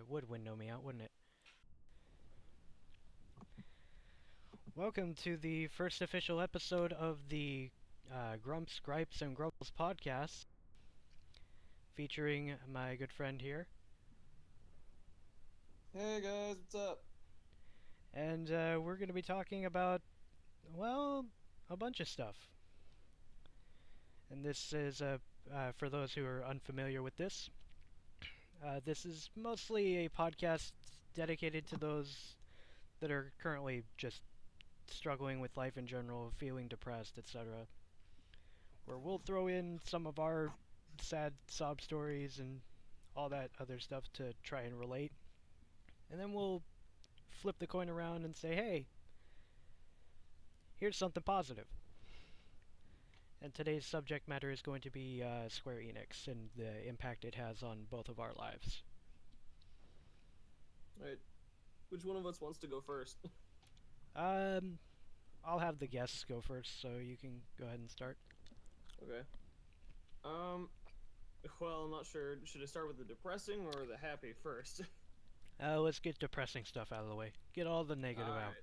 It would window me out, wouldn't it? Welcome to the first official episode of the Grumps, Gripes, and Grumbles podcast, featuring my good friend here. Hey guys, what's up? And we're going to be talking about, well, a bunch of stuff. And this is, for those who are unfamiliar with this is mostly a podcast dedicated to those that are currently just struggling with life in general, feeling depressed, etc. Where we'll throw in some of our sad sob stories and all that other stuff to try and relate. And then we'll flip the coin around and say, hey, here's something positive. And today's subject matter is going to be Square Enix and the impact it has on both of our lives. Alright, which one of us wants to go first? I'll have the guests go first, so you can go ahead and start. Okay. Well, I'm not sure. Should I start with the depressing or the happy first? Let's get depressing stuff out of the way. Get all the negative out.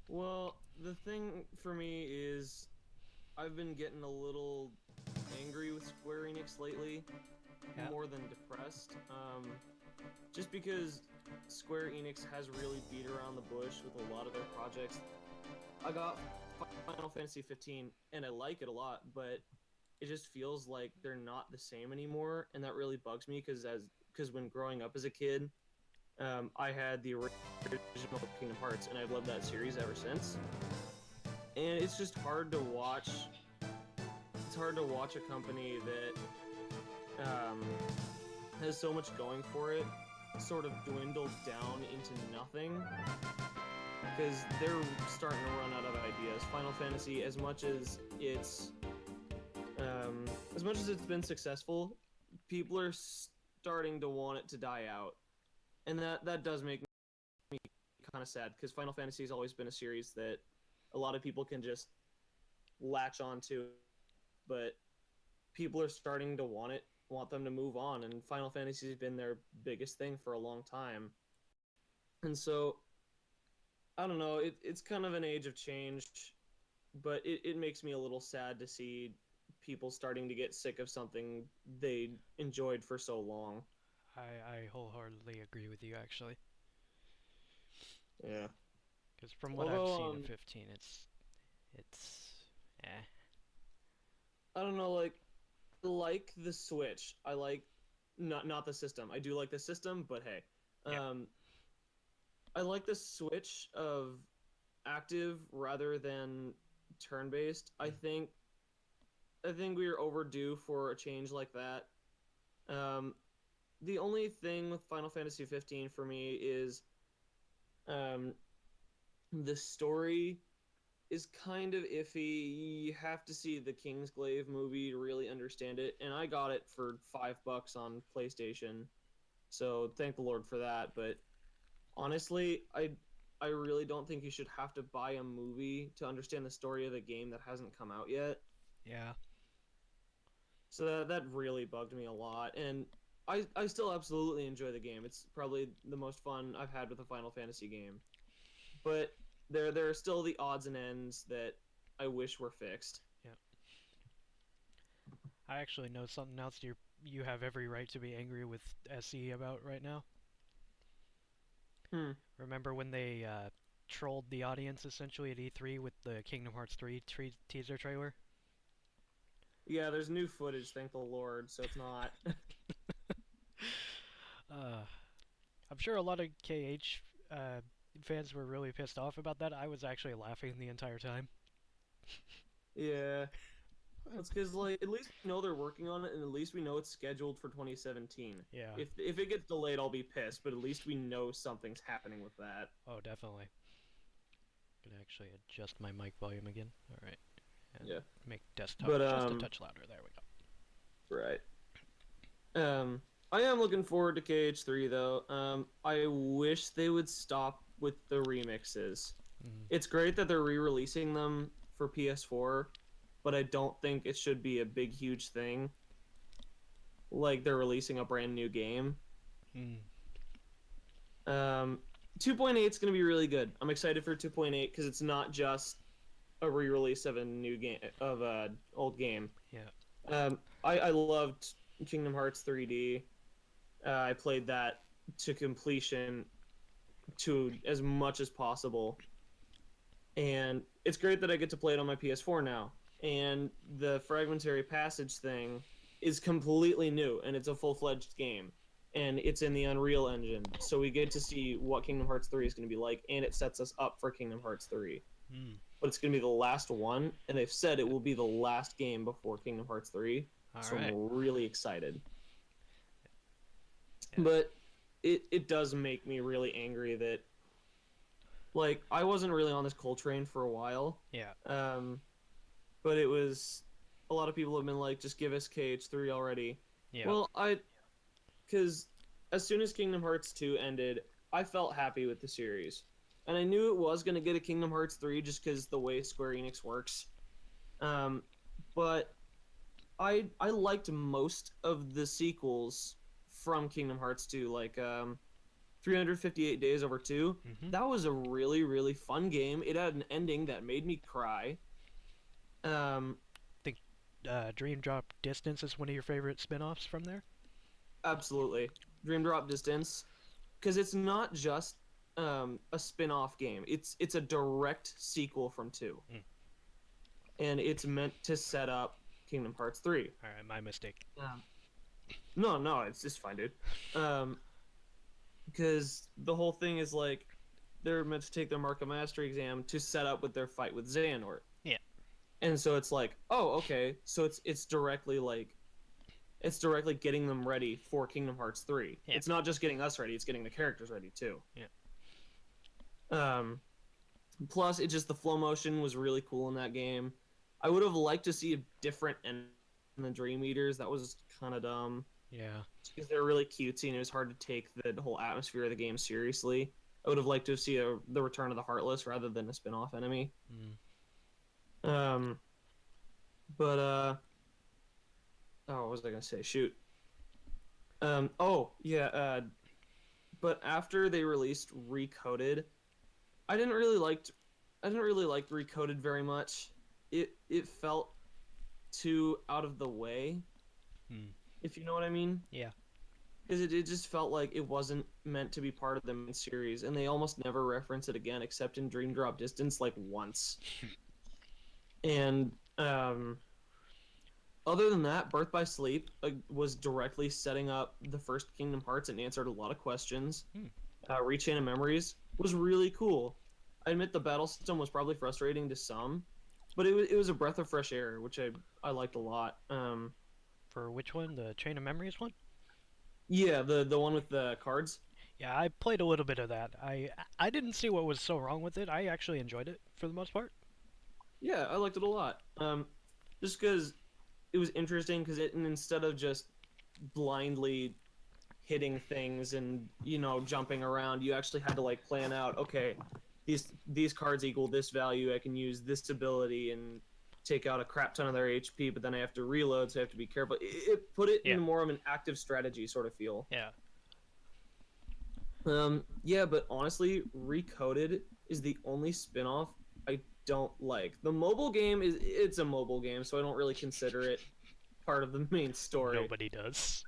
Well, the thing for me is I've been getting a little angry with Square Enix lately, more than depressed. Just because Square Enix has really beat around the bush with a lot of their projects. I got Final Fantasy 15 and I like it a lot, but it just feels like they're not the same anymore, and that really bugs me because when growing up as a kid, I had the original Kingdom Hearts, and I've loved that series ever since. And it's just hard to watch. It's hard to watch a company that has so much going for it sort of dwindle down into nothing, because they're starting to run out of ideas. Final Fantasy, as much as it's been successful, people are starting to want it to die out, and that does make me kind of sad, because Final Fantasy has always been a series that a lot of people can just latch onto, but people are starting to want them to move on, and Final Fantasy has been their biggest thing for a long time. And so, I don't know, it's kind of an age of change, but it makes me a little sad to see people starting to get sick of something they enjoyed for so long. I wholeheartedly agree with you, actually. Yeah. Because from what I've seen of 15, it's eh. I don't know, like the Switch. I like not the system. I do like the system, but hey, Yeah. I like the switch of active rather than turn-based. I think we are overdue for a change like that. The only thing with Final Fantasy 15 for me is the story is kind of iffy. You have to see the Kingsglaive movie to really understand it, and I got it for $5 on PlayStation, so thank the Lord for that. But honestly, I really don't think you should have to buy a movie to understand the story of a game that hasn't come out yet. Yeah. So that really bugged me a lot, and I still absolutely enjoy the game. It's probably the most fun I've had with a Final Fantasy game. But there are still the odds and ends that I wish were fixed. Yeah. I actually know something else you have every right to be angry with SE about right now. Remember when they trolled the audience essentially at E3 with the Kingdom Hearts 3 teaser trailer? Yeah, there's new footage, thank the Lord, so it's not. I'm sure a lot of KH fans were really pissed off about that. I was actually laughing the entire time. Yeah. That's because, like, at least we know they're working on it, and at least we know it's scheduled for 2017. Yeah. If it gets delayed, I'll be pissed, but at least we know something's happening with that. Oh, definitely. Gonna actually adjust my mic volume again. Alright. Yeah. Make desktop But, just a touch louder. There we go. Right. I am looking forward to KH3, though. I wish they would stop with the remixes. It's great that they're re-releasing them for PS4, but I don't think it should be a big, huge thing. Like they're releasing a brand new game. 2.8 is going to be really good. I'm excited for 2.8 because it's not just a re-release of a new game of a old game. Yeah. I loved Kingdom Hearts 3D. I played that to completion to as much as possible. And it's great that I get to play it on my PS4 now. And the fragmentary passage thing is completely new, and it's a full-fledged game. And it's in the Unreal Engine, so we get to see what Kingdom Hearts 3 is going to be like, and it sets us up for Kingdom Hearts 3. But it's going to be the last one, and they've said it will be the last game before Kingdom Hearts 3, so Alright. I'm really excited. Yeah. But it does make me really angry that, like, I wasn't really on this Cole train for a while. Yeah. But it was, a lot of people have been like, just give us KH3 already. Yeah. Well, because as soon as Kingdom Hearts 2 ended, I felt happy with the series. And I knew it was going to get a Kingdom Hearts 3 just because the way Square Enix works. But I liked most of the sequels from Kingdom Hearts 2, like 358 Days Over 2. Mm-hmm. That was a really, really fun game. It had an ending that made me cry. Dream Drop Distance is one of your favorite spin-offs from there? Absolutely. Dream Drop Distance. Because it's not just a spin-off game. It's a direct sequel from 2. And it's meant to set up Kingdom Hearts 3. Alright, my mistake. No, it's just fine, dude. Because the whole thing is like, they're meant to take their Mark of Mastery exam to set up with their fight with Xehanort. Yeah. And so it's like, oh, okay, so it's directly getting them ready for Kingdom Hearts 3. Yeah. It's not just getting us ready, it's getting the characters ready too. Yeah. Plus, it just, the flow motion was really cool in that game. I would have liked to see a different end than the Dream Eaters. That was kind of dumb. Yeah. Because they're really cutesy and it was hard to take the whole atmosphere of the game seriously. I would have liked to see the return of the Heartless rather than a spin-off enemy. What was I gonna say? Shoot. But after they released Recoded, I didn't really like Recoded very much. It felt too out of the way. If you know what I mean. Yeah. Because it just felt like it wasn't meant to be part of the main series, and they almost never reference it again, except in Dream Drop Distance, like, once. And, other than that, Birth by Sleep was directly setting up the first Kingdom Hearts and answered a lot of questions. Rechain of Memories was really cool. I admit the battle system was probably frustrating to some, but it was a breath of fresh air, which I liked a lot. For which one? The Chain of Memories one? Yeah, the one with the cards. Yeah, I played a little bit of that. I didn't see what was so wrong with it. I actually enjoyed it for the most part. Yeah, I liked it a lot. Just because it was interesting, because instead of just blindly hitting things and, jumping around, you actually had to, like, plan out, okay, these cards equal this value, I can use this ability and take out a crap ton of their HP, but then I have to reload, so I have to be careful. It put it in more of an active strategy sort of feel. Yeah. Yeah, but honestly, Recoded is the only spin-off I don't like. The mobile game it's a mobile game, so I don't really consider it part of the main story. Nobody does.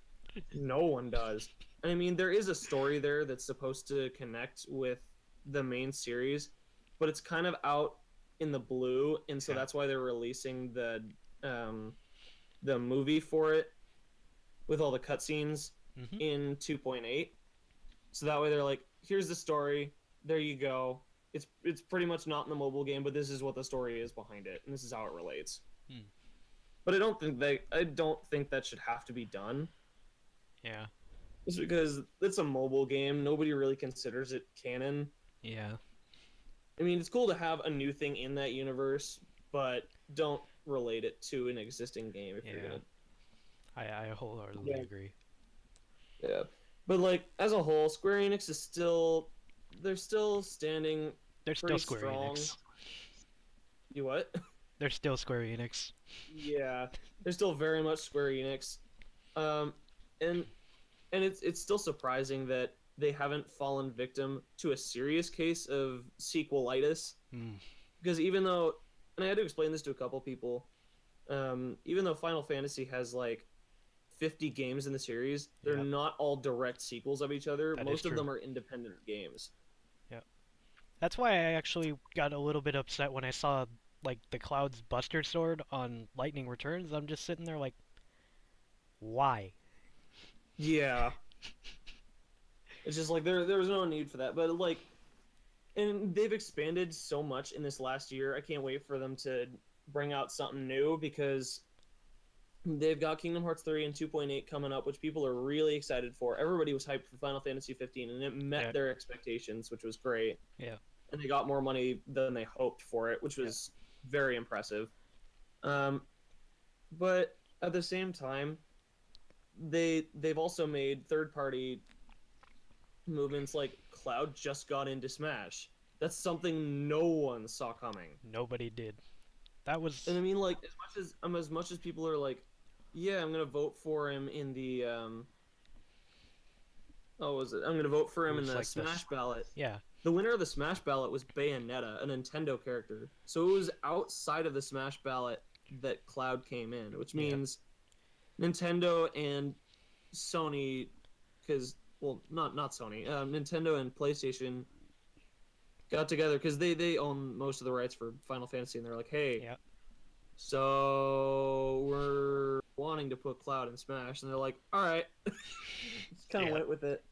No one does. I mean, there is a story there that's supposed to connect with the main series, but it's kind of out in the blue, and so that's why they're releasing the movie for it with all the cutscenes in 2.8. So that way they're like, here's the story, there you go. It's pretty much not in the mobile game, but this is what the story is behind it, and this is how it relates. But I don't think that should have to be done. Yeah. Just because it's a mobile game, nobody really considers it canon. Yeah. I mean, it's cool to have a new thing in that universe, but don't relate it to an existing game if you're gonna. I wholeheartedly agree. Yeah, but like as a whole, Square Enix is they're still standing. They're still Square strong. Enix. You what? They're still Square Enix. Yeah, they're still very much Square Enix. And it's still surprising that they haven't fallen victim to a serious case of sequelitis. Because even though, and I had to explain this to a couple people, even though Final Fantasy has like 50 games in the series, they're not all direct sequels of each other. Most of them are independent games. Yeah. That's why I actually got a little bit upset when I saw like the Cloud's Buster Sword on Lightning Returns. I'm just sitting there like, why? Yeah. It's just like there was no need for that. But like, and they've expanded so much in this last year. I can't wait for them to bring out something new, because they've got Kingdom Hearts 3 and 2.8 coming up, which people are really excited for. Everybody was hyped for Final Fantasy 15, and it met their expectations, which was great. Yeah. And they got more money than they hoped for it, which was very impressive. But at the same time, they've also made third-party movements, like Cloud just got into Smash. That's something no one saw coming. Nobody did. That was. And I mean, like, as much as people are like, yeah, I'm gonna vote for him in the I'm gonna vote for him in the like Smash ballot. Yeah. The winner of the Smash ballot was Bayonetta, a Nintendo character. So it was outside of the Smash ballot that Cloud came in, which means Nintendo and Sony, because not Sony, Nintendo and PlayStation got together because they own most of the rights for Final Fantasy, and they're like, hey, so we're wanting to put Cloud in Smash, and they're like, all right, just kind of went with it.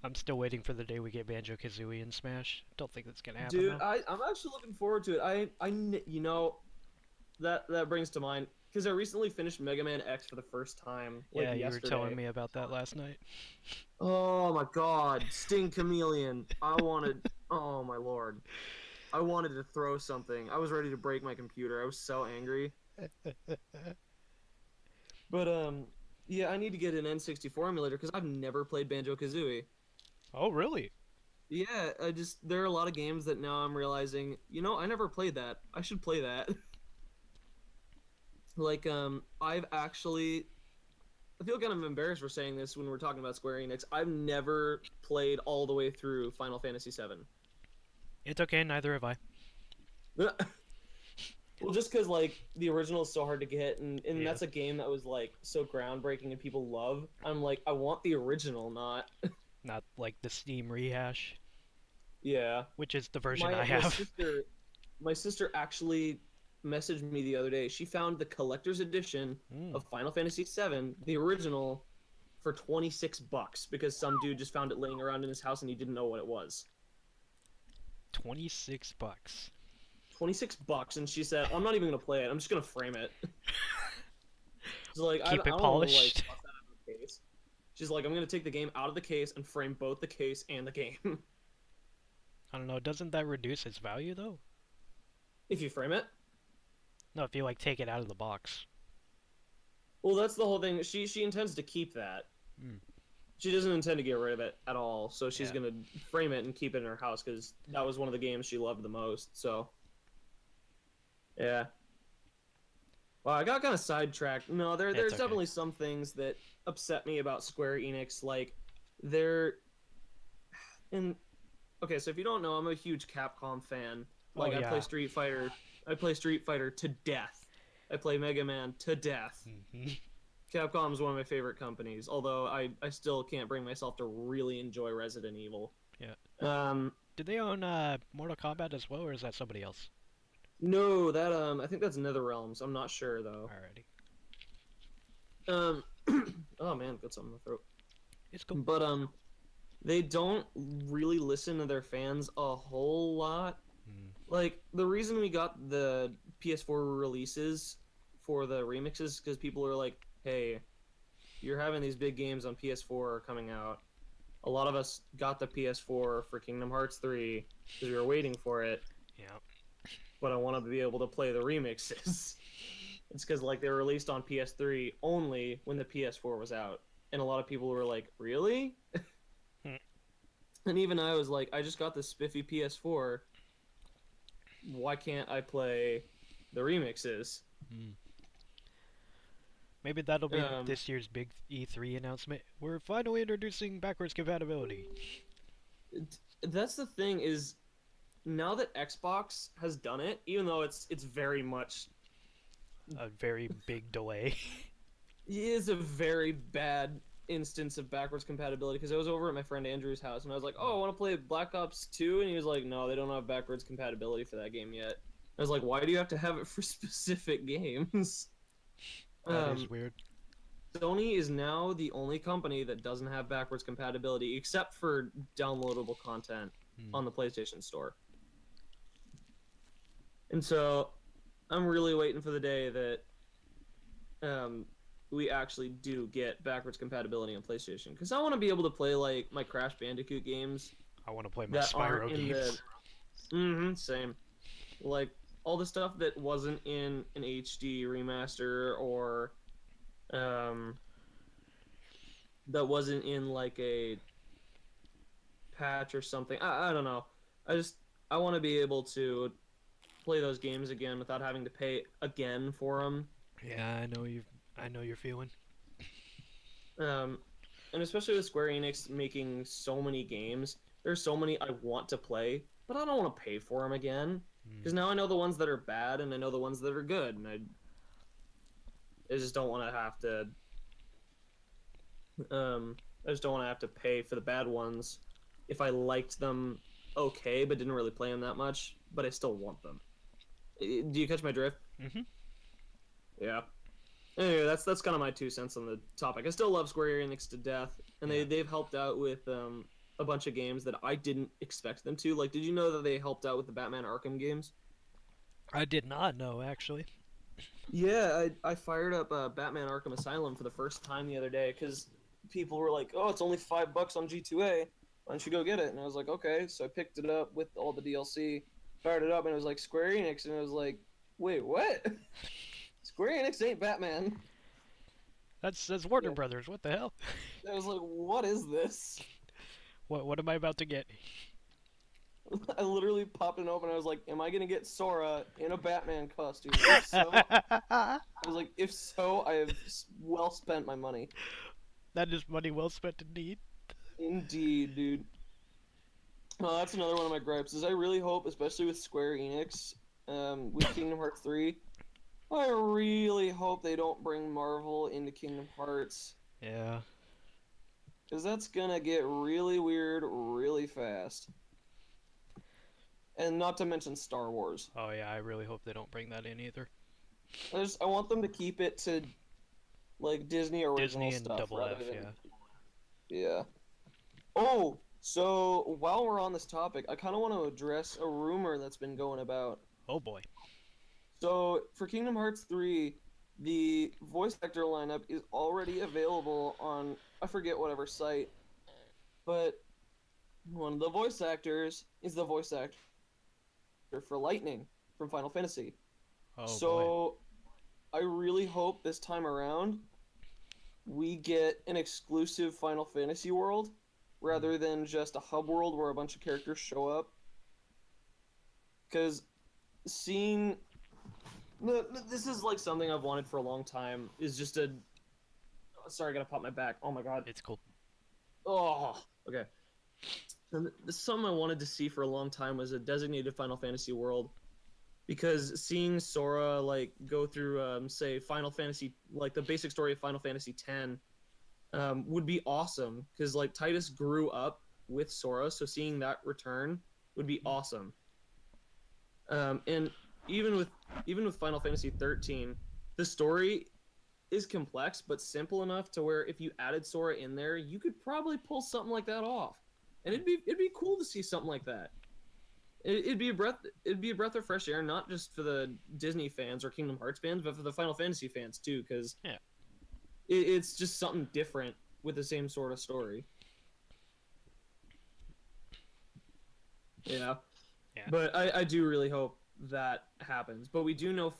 I'm still waiting for the day we get Banjo-Kazooie in Smash. Don't think that's gonna happen. Dude, I'm actually looking forward to it. I you know, that brings to mind, because I recently finished Mega Man X for the first time. Like, yeah, you yesterday. were telling me about that last night. Oh my God, Sting Chameleon! Oh my lord, I wanted to throw something. I was ready to break my computer. I was so angry. But yeah, I need to get an N64 emulator because I've never played Banjo-Kazooie. Oh, really? Yeah, there are a lot of games that now I'm realizing, you know, I never played that. I should play that. Like, I feel kind of embarrassed for saying this when we're talking about Square Enix. I've never played all the way through Final Fantasy VII. It's okay, neither have I. Well, just because, like, the original is so hard to get, and that's a game that was, like, so groundbreaking and people love. I'm like, I want the original, not... Not, like, the Steam rehash. Yeah. Which is the version I have. My sister actually messaged me the other day. She found the collector's edition of Final Fantasy VII, the original, for $26 because some dude just found it laying around in his house and he didn't know what it was. $26. $26, and she said, "I'm not even gonna play it. I'm just gonna frame it." So like, keep it polished. Wanna, like, toss that out of the case. She's like, "I'm gonna take the game out of the case and frame both the case and the game." I don't know. Doesn't that reduce its value though? If you frame it? No, if you like take it out of the box. Well, that's the whole thing. She intends to keep that. She doesn't intend to get rid of it at all. So she's gonna frame it and keep it in her house because that was one of the games she loved the most. So, yeah. Well, I got kind of sidetracked. No, there's definitely some things that upset me about Square Enix. Like, okay, so if you don't know, I'm a huge Capcom fan. Like, I play Street Fighter. I play Street Fighter to death. I play Mega Man to death. Capcom is one of my favorite companies, although I still can't bring myself to really enjoy Resident Evil. Yeah. Do they own Mortal Kombat as well, or is that somebody else? No, that I think that's NetherRealms. I'm not sure though. Alrighty. Oh man, got something in my throat. It's cool. But they don't really listen to their fans a whole lot. Like, the reason we got the PS4 releases for the remixes because people are like, hey, you're having these big games on PS4 coming out. A lot of us got the PS4 for Kingdom Hearts 3 because we were waiting for it. Yeah. But I want to be able to play the remixes. It's because, like, they were released on PS3 only when the PS4 was out. And a lot of people were like, really? And even I was like, I just got this spiffy PS4. Why can't I play the remixes? Maybe that'll be Um, this year's big E3 announcement. We're finally introducing backwards compatibility. that's the thing is now that Xbox has done it, even though it's very much A very big delay. it is a very bad instance of backwards compatibility because I was over at my friend Andrew's house and I was like, "Oh, I want to play Black Ops 2," and he was like, "No, they don't have backwards compatibility for that game yet." I was like, "Why do you have to have it for specific games?" That is weird. Sony is now the only company that doesn't have backwards compatibility except for downloadable content on the PlayStation Store. And so I'm really waiting for the day that we actually do get backwards compatibility on PlayStation because I want to be able to play like my Crash Bandicoot games. I want to play my Spyro games. Same. Like all the stuff that wasn't in an HD remaster or that wasn't in like a patch or something. I don't know. I want to be able to play those games again without having to pay again for them. Yeah, I know you're feeling. And especially with Square Enix making so many games, there's so many I want to play, but I don't want to pay for them again because now I know the ones that are bad and I know the ones that are good, and I just don't want to have to. I just don't want to have to pay for the bad ones if I liked them okay, but didn't really play them that much, but I still want them. Do you catch my drift? Mm-hmm. Yeah. Anyway, that's kind of my 2 cents on the topic. I still love Square Enix to death, and they've helped out with a bunch of games that I didn't expect them to. Like, did you know that they helped out with the Batman Arkham games? I did not know, actually. Yeah, I fired up Batman Arkham Asylum for the first time the other day because people were like, "Oh, it's only $5 on G2A. Why don't you go get it?" And I was like, "Okay." So I picked it up with all the DLC, fired it up, and it was like Square Enix, and I was like, "Wait, what?" Square Enix ain't Batman. That's Warner Brothers. What the hell? I was like, "What is this?" What am I about to get? I literally popped it open. And I was like, "Am I gonna get Sora in a Batman costume?" If so, I was like, "If so, I have well spent my money." That is money well spent indeed. Indeed, dude. Well, that's another one of my gripes. Is I really hope, especially with Square Enix, with Kingdom Hearts 3, I really hope they don't bring Marvel into Kingdom Hearts. Yeah. Because that's gonna get really weird really fast. And not to mention Star Wars. Oh yeah, I really hope they don't bring that in either. I want them to keep it to like Disney original Disney and stuff. Double F, than... yeah. Yeah. Oh, so while we're on this topic, I kind of want to address a rumor that's been going about. Oh boy. So for Kingdom Hearts 3, the voice actor lineup is already available on, I forget whatever site, but one of the voice actors is the voice actor for Lightning from Final Fantasy. Oh So I really hope this time around we get an exclusive Final Fantasy world rather than just a hub world where a bunch of characters show up. Because seeing... This is like something I've wanted for a long time, is just a... Sorry, I gotta pop my back. Oh my god. It's cool. Oh, okay. And something I wanted to see for a long time was a designated Final Fantasy world. Because seeing Sora like go through, say, Final Fantasy, like the basic story of Final Fantasy X, would be awesome. Because like Titus grew up with Sora, so seeing that return would be awesome. And even with Final Fantasy 13, the story is complex but simple enough to where if you added Sora in there, you could probably pull something like that off, and it'd be cool to see something like that. It'd be a breath of fresh air, not just for the Disney fans or Kingdom Hearts fans, but for the Final Fantasy fans too, because it's just something different with the same sort of story. Yeah. But I do really hope that happens. But we do know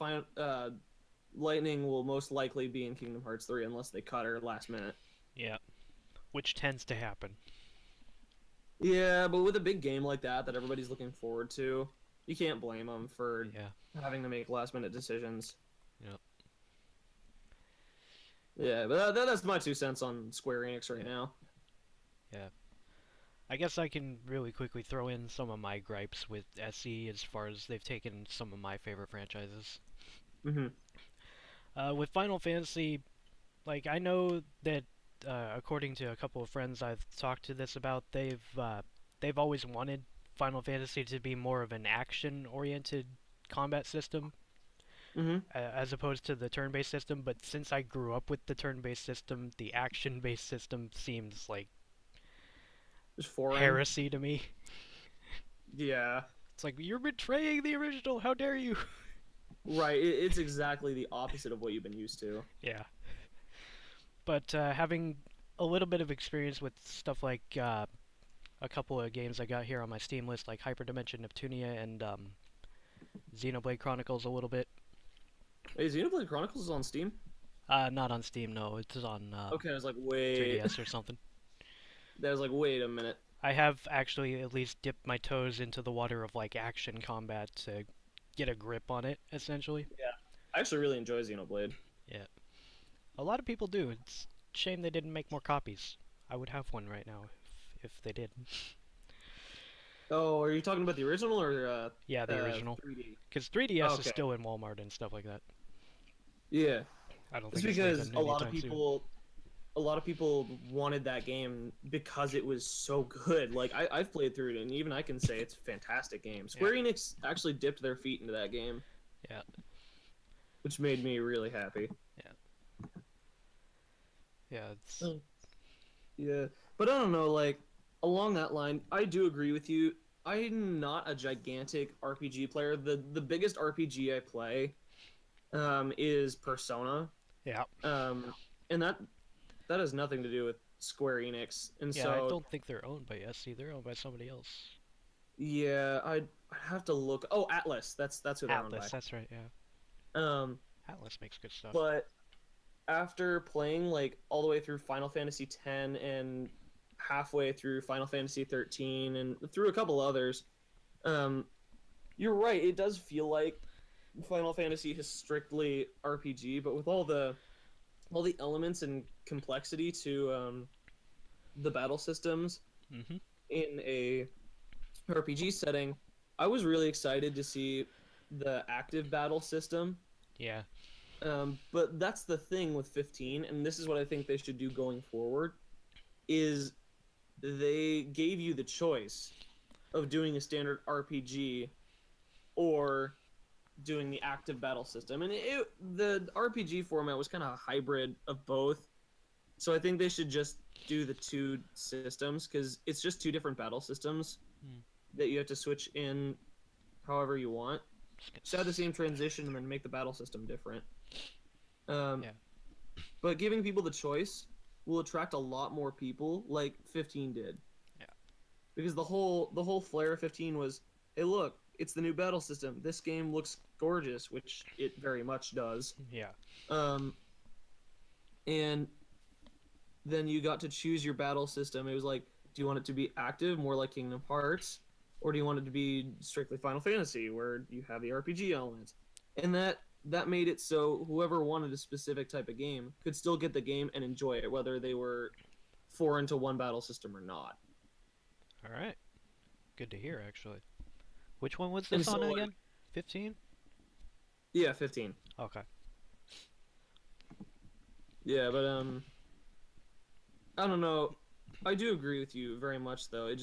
Lightning will most likely be in Kingdom Hearts 3 unless they cut her last minute. Yeah. Which tends to happen. Yeah, but with a big game like that everybody's looking forward to, you can't blame them for having to make last minute decisions. Yep. Yeah, but that's my 2 cents on Square Enix right now. Yeah. I guess I can really quickly throw in some of my gripes with SE as far as they've taken some of my favorite franchises. Mm-hmm. With Final Fantasy, like I know that according to a couple of friends I've talked to this about, they've always wanted Final Fantasy to be more of an action-oriented combat system Mm-hmm. as opposed to the turn-based system. But since I grew up with the turn-based system, the action-based system seems like Just foreign. heresy to me. Yeah. It's like you're betraying the original. How dare you? Right. It's exactly the opposite of what you've been used to. Yeah. But having a little bit of experience with stuff like a couple of games I got here on my Steam list, like Hyperdimension Neptunia and Xenoblade Chronicles a little bit. Hey, Xenoblade Chronicles is on Steam? Not on Steam, no. It's on Okay, I was like, wait. 3DS or something. I was like, wait a minute. I have actually at least dipped my toes into the water of like action combat to get a grip on it, essentially. Yeah. I actually really enjoy Xenoblade. Yeah. A lot of people do. It's a shame they didn't make more copies. I would have one right now if they did. Oh, are you talking about the original or Yeah, the original. 3D? Because 3DS is Okay. still in Walmart and stuff like that. Yeah. I don't It's think because leaving a lot of anytime soon. people wanted that game because it was so good. Like I've played through it and even I can say it's a fantastic game. Square Enix actually dipped their feet into that game. Yeah. Which made me really happy. Yeah, it's Yeah. But I don't know, like along that line, I do agree with you. I'm not a gigantic RPG player. The biggest RPG I play is Persona. yeah. And that has nothing to do with Square Enix. And Yeah, so I don't think they're owned by SC. They're owned by somebody else. yeah, I'd have to look. Oh, Atlas. That's who they're owned by. Atlas, that's right. Yeah, Atlas makes good stuff. But after playing like all the way through Final Fantasy X and halfway through Final Fantasy 13 and through a couple others, you're right. It does feel like Final Fantasy is strictly RPG, but with all the elements and complexity to the battle systems Mm-hmm. in a RPG setting, I was really excited to see the active battle system. Yeah. But that's the thing with 15, and this is what I think they should do going forward, is they gave you the choice of doing a standard RPG or doing the active battle system. And the RPG format was kind of a hybrid of both. So I think they should just do the two systems, because it's just two different battle systems that you have to switch in however you want. Just have the same transition and then make the battle system different. Yeah. But giving people the choice will attract a lot more people, like 15 did. Yeah. Because the whole flair of 15 was, hey, look, it's the new battle system. This game looks gorgeous, which it very much does. Yeah. And then you got to choose your battle system. It was like, do you want it to be active, more like Kingdom Hearts, or do you want it to be strictly Final Fantasy, where you have the RPG elements? And that made it so whoever wanted a specific type of game could still get the game and enjoy it, whether they were foreign to one battle system or not. All right. Good to hear, actually. Which one was this on again? 15? Yeah, 15. Okay. Yeah, but I don't know. I do agree with you very much, though.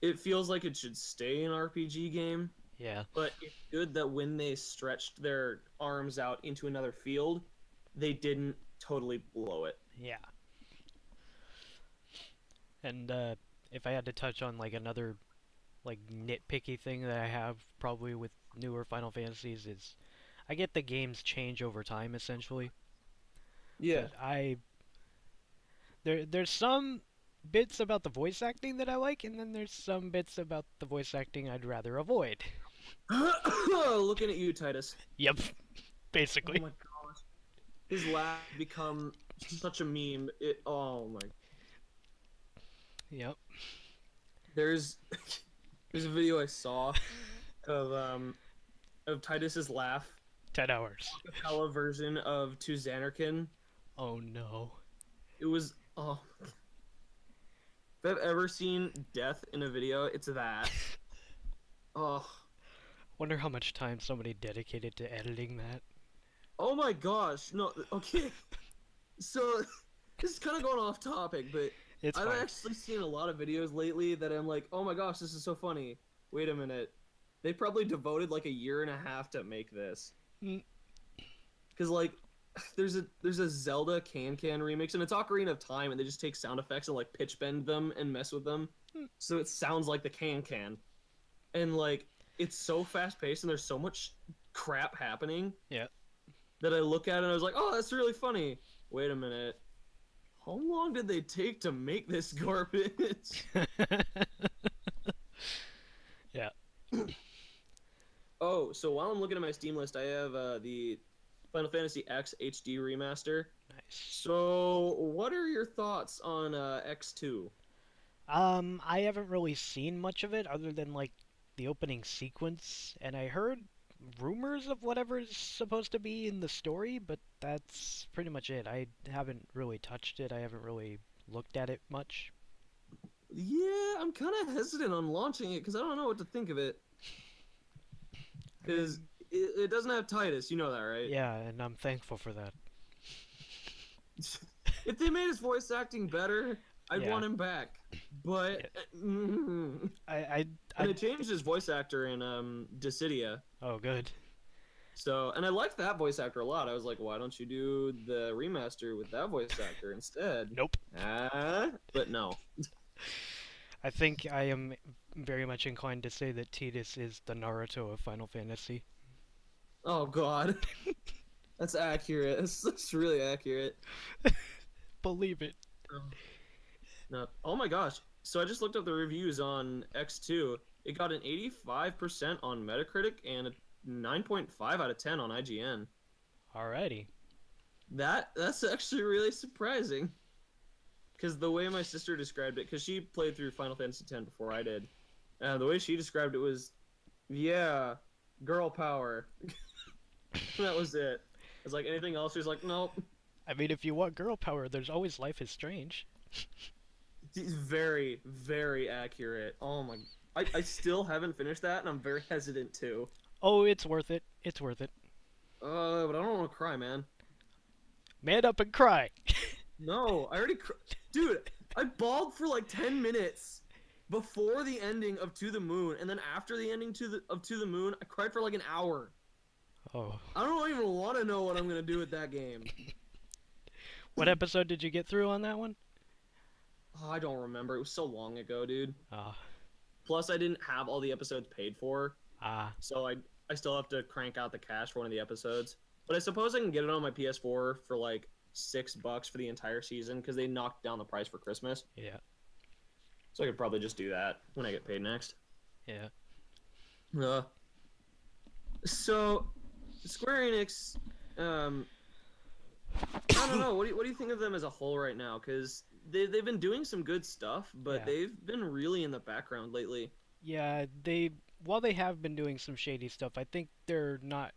It feels like it should stay an RPG game. Yeah. But it's good that when they stretched their arms out into another field, they didn't totally blow it. Yeah. And if I had to touch on like another like nitpicky thing that I have probably with newer Final Fantasies is I get the games change over time essentially. Yeah. But there's some bits about the voice acting that I like, and then there's some bits about the voice acting I'd rather avoid. Looking at you, Titus. Yep. Basically. Oh my gosh. His laugh become such a meme. Oh my. Yep. There's a video I saw of Titus's laugh 10 hours. acapella version of To Xanarkin. Oh no. It was, oh. If I've ever seen death in a video, it's that. Oh. Wonder how much time somebody dedicated to editing that. Oh my gosh. No, okay. So, this is kind of going off topic, but It's I've fine. actually seen a lot of videos lately that I'm like, oh my gosh, this is so funny. Wait a minute. They probably devoted like a year and a half to make this. Mm. Because, like, there's a Zelda Can remix, and it's Ocarina of Time, and they just take sound effects and, like, pitch bend them and mess with them. So it sounds like the Can. And, like, it's so fast-paced, and there's so much crap happening. Yeah. That I look at it and I was like, oh, that's really funny. Wait a minute. How long did they take to make this garbage? Yeah. Oh, so while I'm looking at my Steam list, I have the Final Fantasy X HD remaster. Nice. So, what are your thoughts on X2? I haven't really seen much of it other than like the opening sequence, and I heard rumors of whatever's supposed to be in the story, but that's pretty much it. I haven't really touched it. I haven't really looked at it much. Yeah, I'm kind of hesitant on launching it because I don't know what to think of it. Because it doesn't have Titus, you know that, right? Yeah, and I'm thankful for that. If they made his voice acting better, I'd Yeah. want him back. But and I they changed his voice actor in Dissidia. Oh, good. So, and I liked that voice actor a lot. I was like, why don't you do the remaster with that voice actor instead? Nope. But no. I think I am very much inclined to say that Tidus is the Naruto of Final Fantasy. Oh god. That's accurate. That's really accurate. Believe it. No. Oh my gosh. So I just looked up the reviews on X2. It got an 85% on Metacritic and a 9.5 out of 10 on IGN. Alrighty. That's actually really surprising. Because the way my sister described it, because she played through Final Fantasy X before I did, the way she described it was, yeah, girl power. That was it. It's like anything else, she was like, nope. I mean, if you want girl power, there's always Life is Strange. It's very, very accurate. Oh my... I still haven't finished that, and I'm very hesitant to. Oh, it's worth it. It's worth it. But I don't want to cry, man. Man up and cry. No, I already... Dude, I bawled for like 10 minutes before the ending of To the Moon, and then after the ending of To the Moon, I cried for like an hour. Oh. I don't even want to know what I'm going to do with that game. What episode did you get through on that one? Oh, I don't remember. It was so long ago, dude. Ah. Plus, I didn't have all the episodes paid for, Ah. so I still have to crank out the cash for one of the episodes. But I suppose I can get it on my PS4 for like $6 for the entire season because they knocked down the price for Christmas. Yeah. So I could probably just do that when I get paid next. Yeah. So Square Enix, I don't know. What do you think of them as a whole right now? Because they've been doing some good stuff, but Yeah. they've been really in the background lately. Yeah, while they have been doing some shady stuff, I think they're not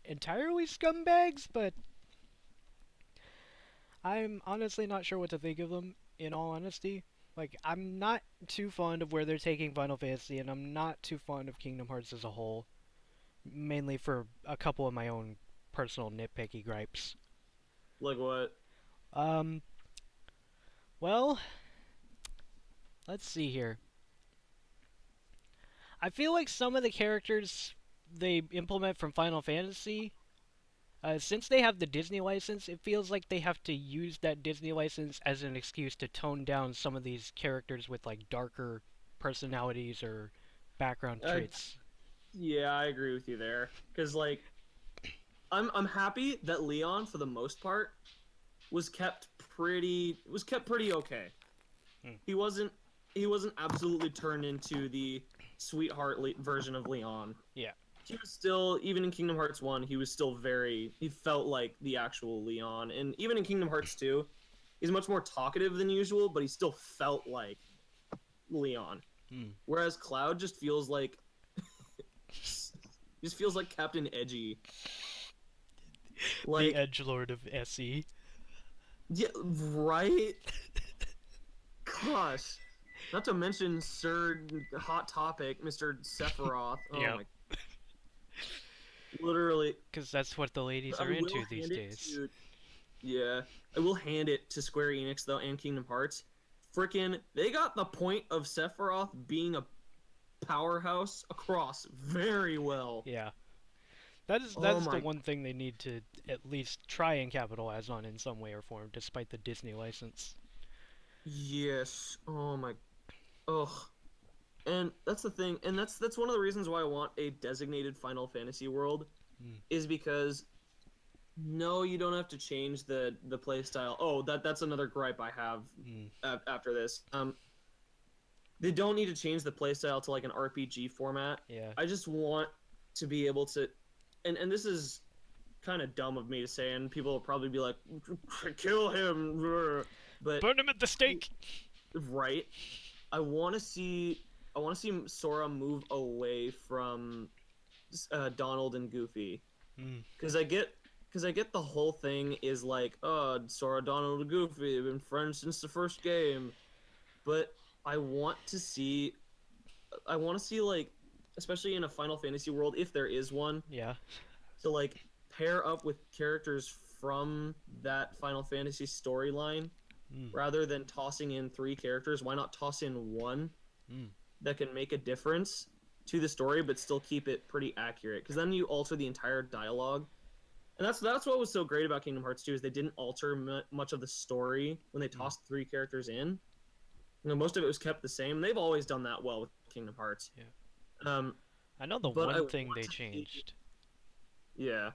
entirely scumbags, but I'm honestly not sure what to think of them, in all honesty. Like, I'm not too fond of where they're taking Final Fantasy, and I'm not too fond of Kingdom Hearts as a whole. Mainly for a couple of my own personal nitpicky gripes. Like what? Well, let's see here. I feel like some of the characters they implement from Final Fantasy, since they have the Disney license, it feels like they have to use that Disney license as an excuse to tone down some of these characters with like darker personalities or background traits. Yeah, I agree with you there. Because like, I'm happy that Leon, for the most part, was kept pretty okay. He wasn't absolutely turned into the sweetheart version of Leon. Yeah. He was still, even in Kingdom Hearts 1, he was still he felt like the actual Leon. And even in Kingdom Hearts 2, he's much more talkative than usual, but he still felt like Leon. Whereas Cloud just feels like Captain Edgy. The Like, edgelord of SE. yeah, right? Gosh. Not to mention Sir Hot Topic, Mr. Sephiroth. Oh Yep. my. Literally. Because that's what the ladies I are will into these hand it days. to. Yeah. I will hand it to Square Enix, though, and Kingdom Hearts. Frickin', they got the point of Sephiroth being a powerhouse across very well. Yeah. That Oh is the my. one thing they need to at least try and capitalize on in some way or form, despite the Disney license. Yes. Oh my. Ugh. And that's the thing, and that's one of the reasons why I want a designated Final Fantasy world, Mm. is because no, you don't have to change the play style. Oh, that's another gripe I have Mm. after this. They don't need to change the play style to like an RPG format. Yeah. I just want to be able to, and this is kind of dumb of me to say, and people will probably be like, kill him, but Burn him at the stake! right. I want to see Sora move away from Donald and Goofy, Mm. because I get the whole thing is like, oh, Sora, Donald, and Goofy have been friends since the first game, but I want to see like, especially in a Final Fantasy world, if there is one, Yeah. to like pair up with characters from that Final Fantasy storyline. Mm. Rather than tossing in 3 characters, why not toss in one Mm. that can make a difference to the story but still keep it pretty accurate? Because then you alter the entire dialogue, and that's what was so great about Kingdom Hearts 2 is they didn't alter much of the story when they tossed 3 characters in. You know, most of it was kept the same. They've always done that well with Kingdom Hearts. Yeah. I know the But one thing they changed. Yeah.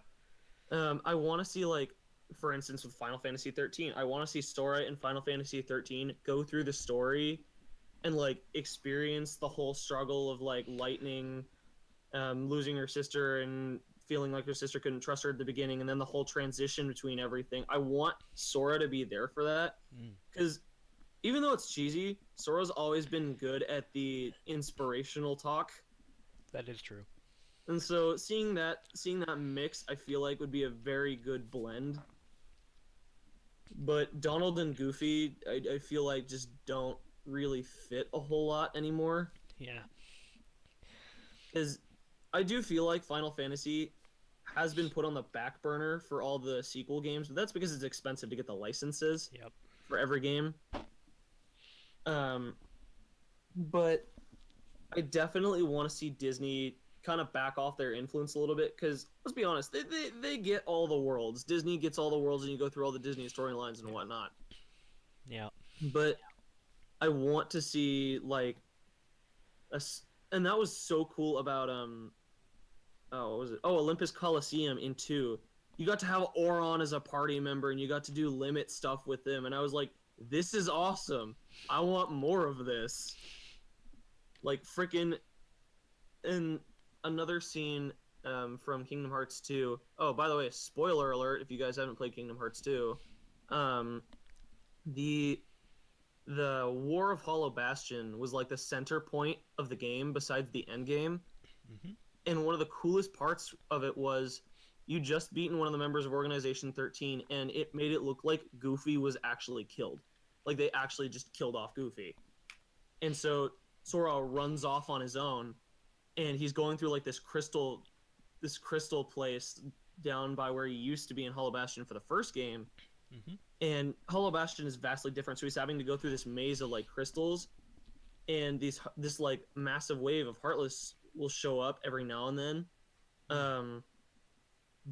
I want to see, like, for instance, with Final Fantasy 13, I want to see Sora in Final Fantasy 13 go through the story and like experience the whole struggle of like Lightning losing her sister and feeling like her sister couldn't trust her at the beginning, and then the whole transition between everything. I want Sora to be there for that, because even though it's cheesy, Sora's always been good at the inspirational talk. That is true. And so seeing that mix, I feel like would be a very good blend. But Donald and Goofy, I feel like just don't really fit a whole lot anymore. Yeah. Because I do feel like Final Fantasy has been put on the back burner for all the sequel games, but that's because it's expensive to get the licenses for every game. But I definitely want to see Disney kind of back off their influence a little bit, because let's be honest, they get all the worlds. Disney gets all the worlds, and you go through all the Disney storylines and whatnot. Yeah. But I want to see like and that was so cool about what was it? Oh, Olympus Coliseum in 2. You got to have Auron as a party member, and you got to do limit stuff with them, and I was like, this is awesome. I want more of this. Like freaking. And another scene from Kingdom Hearts 2. Oh, by the way, spoiler alert if you guys haven't played Kingdom Hearts 2. The War of Hollow Bastion was like the center point of the game besides the end game. Mm-hmm. And one of the coolest parts of it was you just beaten one of the members of Organization 13, and it made it look like Goofy was actually killed. Like they actually just killed off Goofy. And so Sora runs off on his own, and he's going through like this crystal place down by where he used to be in Hollow Bastion for the first game. Mm-hmm. And Hollow Bastion is vastly different, so he's having to go through this maze of like crystals, and this like massive wave of Heartless will show up every now and then.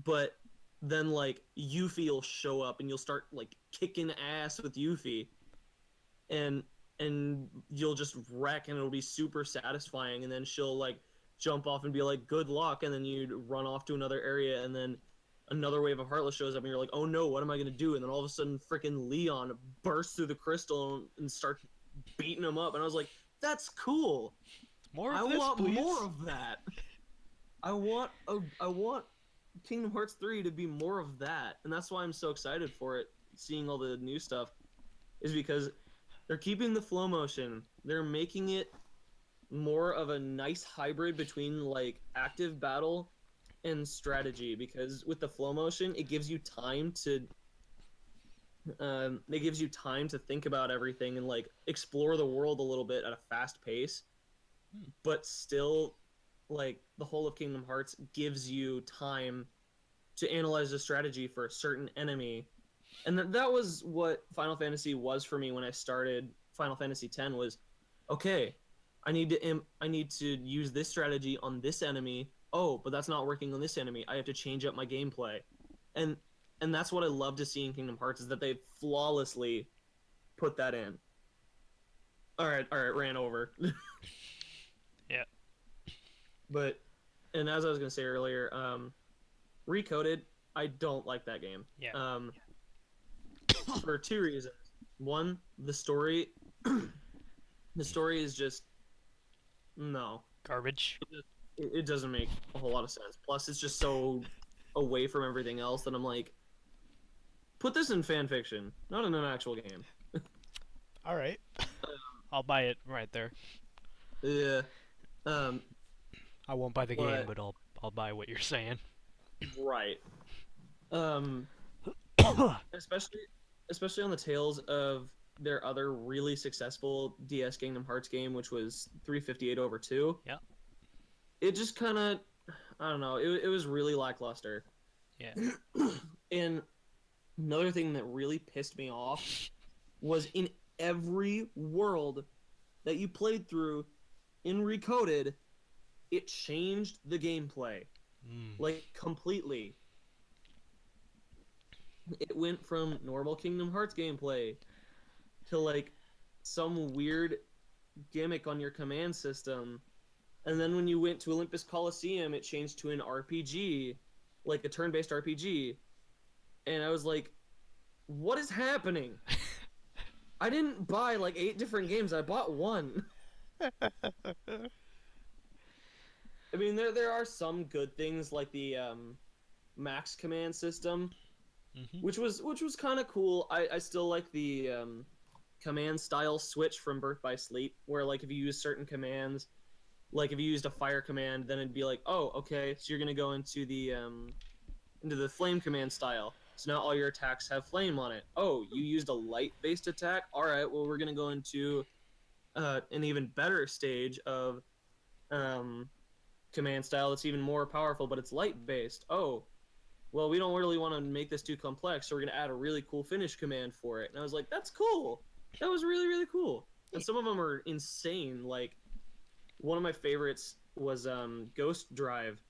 But then like Yuffie will show up, and you'll start like kicking ass with Yuffie, and you'll just wreck, and it'll be super satisfying. And then she'll like jump off and be like, good luck, and then you'd run off to another area, and then another wave of Heartless shows up, and you're like, oh no, what am I gonna do? And then all of a sudden freaking Leon bursts through the crystal and starts beating him up, and I was like, that's cool. More of I this, want please. more of that. I want Kingdom Hearts 3 to be more of that, and that's why I'm so excited for it, seeing all the new stuff, is because they're keeping the flow motion. They're making it more of a nice hybrid between like active battle and strategy, because with the flow motion, it gives you time to think about everything and like explore the world a little bit at a fast pace, but still, like, the whole of Kingdom Hearts gives you time to analyze the strategy for a certain enemy. And that was what Final Fantasy was for me when I started Final Fantasy X. Was, okay, I need to use this strategy on this enemy. Oh, but that's not working on this enemy. I have to change up my gameplay. And that's what I love to see in Kingdom Hearts, is that they flawlessly put that in. All right, ran over. Yeah. But, and as I was going to say earlier, Recoded, I don't like that game. Yeah. For 2 reasons. One, the story is just, no. Garbage. It doesn't make a whole lot of sense. Plus, it's just so away from everything else that I'm like, put this in fan fiction, not in an actual game. All right. I'll buy it right there. Yeah. I won't buy the game, but I'll buy what you're saying. Right. Especially on the tails of their other really successful DS Kingdom Hearts game, which was 358/2. Yeah. It just kind of, I don't know, it was really lackluster. Yeah. And another thing that really pissed me off was, in every world that you played through in Recoded, it changed the gameplay. Like, completely. It went from normal Kingdom Hearts gameplay to, like, some weird gimmick on your command system. And then when you went to Olympus Coliseum, it changed to an RPG, like a turn-based RPG. And I was like, what is happening? I didn't buy, like, 8 different games. I bought one. I mean, there are some good things, like the max command system, which was kind of cool. I still like the command style switch from Birth by Sleep, where, like, if you use certain commands, like if you used a fire command, then it'd be like, oh, okay, so you're gonna go into the flame command style. So now all your attacks have flame on it. Oh, you used a light based attack. All right, well, we're gonna go into an even better stage of command style that's even more powerful, but it's light based. Oh, well, we don't really want to make this too complex, so we're going to add a really cool finish command for it. And I was like, that's cool. That was really, really cool. And some of them are insane. Like, one of my favorites was Ghost Drive,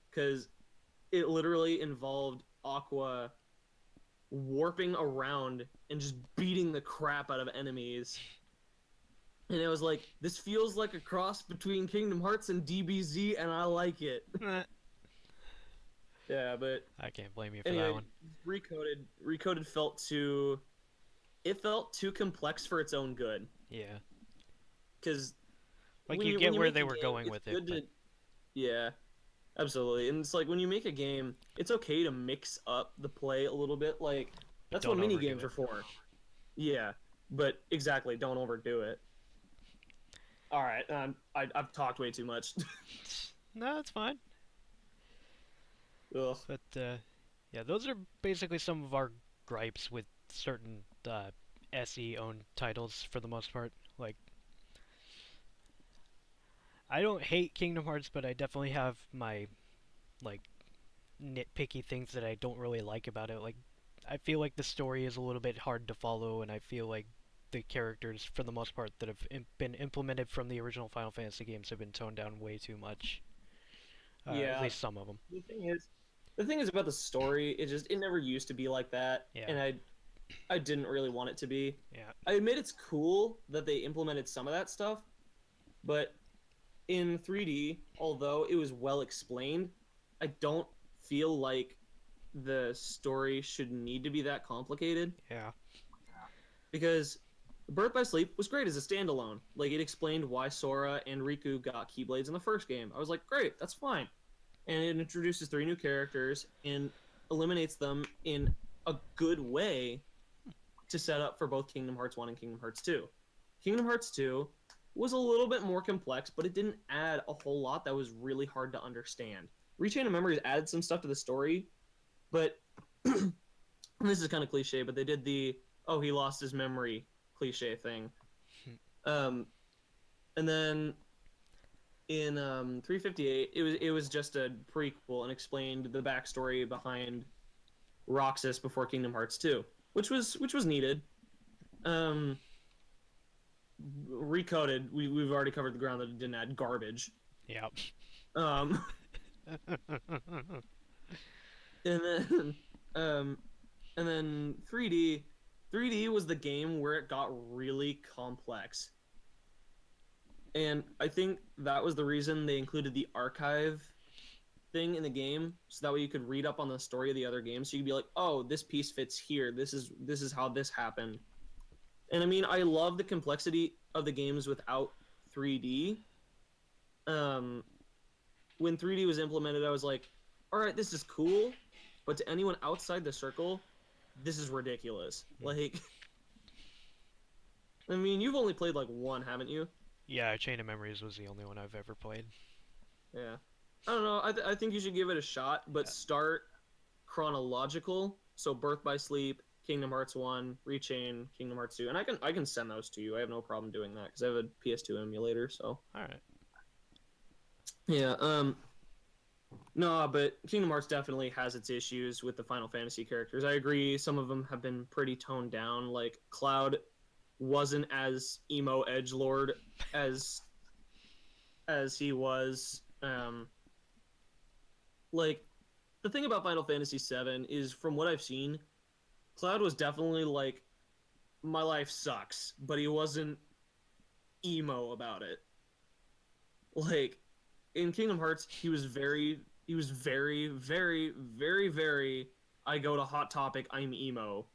because it literally involved Aqua warping around and just beating the crap out of enemies. And it was like, this feels like a cross between Kingdom Hearts and DBZ, and I like it. Yeah, but I can't blame you for anyway, that one. Recoded felt too complex for its own good. Yeah. Because like, you get where they were going with it. But... Yeah, absolutely. And it's like, when you make a game, it's okay to mix up the play a little bit. Like, that's what mini games are for. Yeah, but exactly, don't overdo it. All right, I've talked way too much. No, that's fine. Ugh. But yeah, those are basically some of our gripes with certain SE-owned titles for the most part. Like, I don't hate Kingdom Hearts, but I definitely have my, like, nitpicky things that I don't really like about it. Like, I feel like the story is a little bit hard to follow, and I feel like the characters, for the most part, that have been implemented from the original Final Fantasy games have been toned down way too much. Yeah. At least some of them. The thing is about the story, it never used to be like that, Yeah. and I didn't really want it to be. Yeah. I admit it's cool that they implemented some of that stuff, but in 3D, although it was well explained, I don't feel like the story should need to be that complicated. Yeah. Because Birth by Sleep was great as a standalone. Like, it explained why Sora and Riku got Keyblades in the first game. I was like, great, that's fine. And it introduces 3 new characters and eliminates them in a good way to set up for both Kingdom Hearts 1 and Kingdom Hearts 2. Kingdom Hearts 2 was a little bit more complex, but it didn't add a whole lot that was really hard to understand. Rechain of Memories added some stuff to the story, but this is kind of cliche, but they did the "oh, he lost his memory" cliche thing. And then in 358, it was just a prequel and explained the backstory behind Roxas before Kingdom Hearts 2, which was needed. Recoded, we've already covered the ground that it didn't add garbage. Yep. And then 3D was the game where it got really complex. And I think that was the reason they included the archive thing in the game, so that way you could read up on the story of the other games. So you could be like, oh, this piece fits here. This is how this happened. And I mean, I love the complexity of the games without 3D. When 3D was implemented, I was like, all right, this is cool, but to anyone outside the circle, this is ridiculous. Like, I mean, you've only played like one, haven't you? Yeah, Chain of Memories was the only one I've ever played. Yeah. I don't know. I think you should give it a shot, but start chronological. So Birth by Sleep, Kingdom Hearts 1, Rechain, Kingdom Hearts 2. And I can send those to you. I have no problem doing that because I have a PS2 emulator, so. Alright. Yeah, no, but Kingdom Hearts definitely has its issues with the Final Fantasy characters. I agree, some of them have been pretty toned down. Like, Cloud wasn't as emo edgelord as he was. Like, the thing about Final Fantasy VII is, from what I've seen, Cloud was definitely like, my life sucks, but he wasn't emo about it. Like, in Kingdom Hearts, he was very, very, very, I go to Hot Topic, I'm emo.